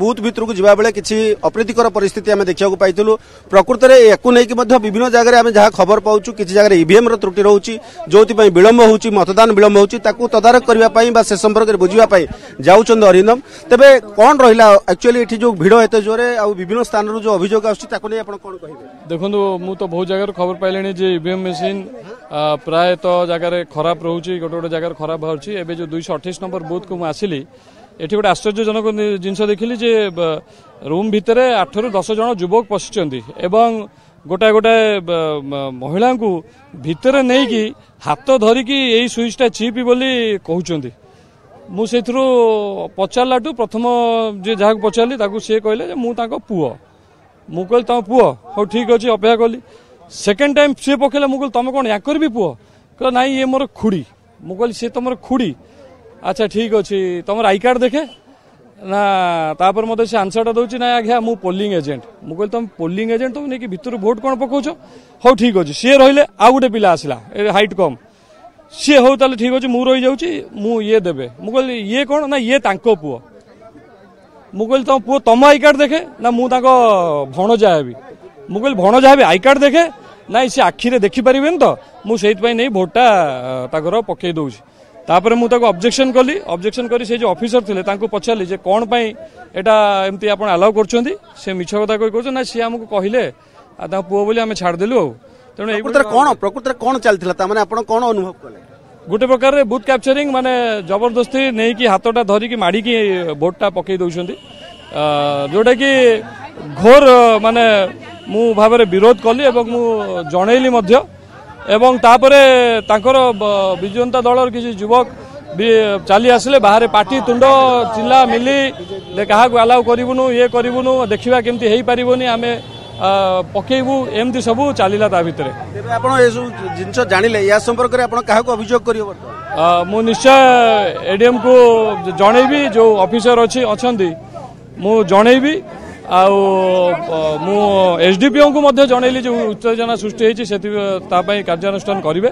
Booth भितर को जावा बेले किसी अप्रीतिकर परिस्थिति आम देखा पाइलु प्रकृत में या विभिन्न जगह आम जहाँ खबर पाऊँ किसी जगह ईवीएम त्रुटि रोचे जो विलंब हो मतदान विलंब हो तदारख करने से संपर्क में बुझापी जाऊँ अरिंदम तेरे कौन रहा एक्चुअली ये जो भिड़ एत जोरे विभिन्न स्थान जो अभियोग आसने कौन कहे देखो मु तो बहुत जगह खबर पाइले ईवीएम मशीन प्राय तो जगह खराब रोचे गोटे गोटे जगह खराब बाहर एवं जो 228 नंबर बूथ को मुझे एठी गोटे आश्चर्यजनक जिनस देखिली जे रूम भितर 8 ରୁ 10 जन युवक पशिचंदी एवं गोटाए गोटाए महिला को भितर नहीं कि हाथ धरिकी यही स्विचटा चिपी बोली कहउचंदी मु सेथरो पचारलाटू प्रथम जे जहाँ पचारली ताकू से कहले जे मु ताको पुओ मु कहली तम पुओ हो ठीक अछि अपेक्षा कली सेकेंड टाइम से पकेला मु कहली तम कोन याकर भी पुओ कहला नाही ये मोर खुड़ी मु कहली से तमर खुड़ी अच्छा ठीक अच्छे तुम आई कार्ड देखे ना तापर मत से आंसर दौर ना आज्ञा मु पोलिंग एजेंट मु कहली तुम पोलिंग एजेंट तुम नहीं भितर भोट कौन पकाच हो ठीक अच्छे सी रही आउ गोटे पिला आसला हाइट कम सी हो ताले ठीक अच्छे मु रही जाऊँगी मु ये देवे मु कहली ये कौन ना ये तांको पुओ मु कहली तुम पुओ तुम आई कार्ड देखे ना मु भणजा हेबी मु कहली भणजा हेबी आई कार्ड देखे ना सी आखिरे देखी पारे तो मुझे नहीं भोटा ताकर पकई दौर तापर मु ताको ऑब्जेक्शन कली ऑब्जेक्शन करी से जो ऑफिसर थिले तांको पचारली जे कोन पई एटा एमती आपण अलाउ करछोंदी से मिछ कथा कोइ करछो ना से हमको कहिले आ ता पुओ बोली हमें छाड़ देलु तेणु प्रकृत कोन चलथिला ता माने आपण कोन अनुभव कले गोटे प्रकार रे बूथ कैप्चरिंग माने जबरदस्ती नहीं कि हाथटा धरी कि माडी की वोटटा पकई दउछोंदी जोटा कि घोर माने मु भाबरे विरोध कली एवं मु जणैली मध्य एवं तापरे तांकर विजु जनता दलर किसी युवक भी चली आसिले बाहर पार्टी तुंड चिल्ला मिली क्या अलाउ करूँ ये करूँ देखा केमती हो पारबनी आम पकेबू एमती सब चलला ता भितर जिन जानिले या संपर्क में क्या अभियोग कर मु निश्चय एडीएम को जनईबी जो ऑफिसर अच्छा मु जनईबी मु एसडीपीओ को मध्य जनइली जो उत्तेजना सृष्टि होती कार्यानुष्ठान करेंगे।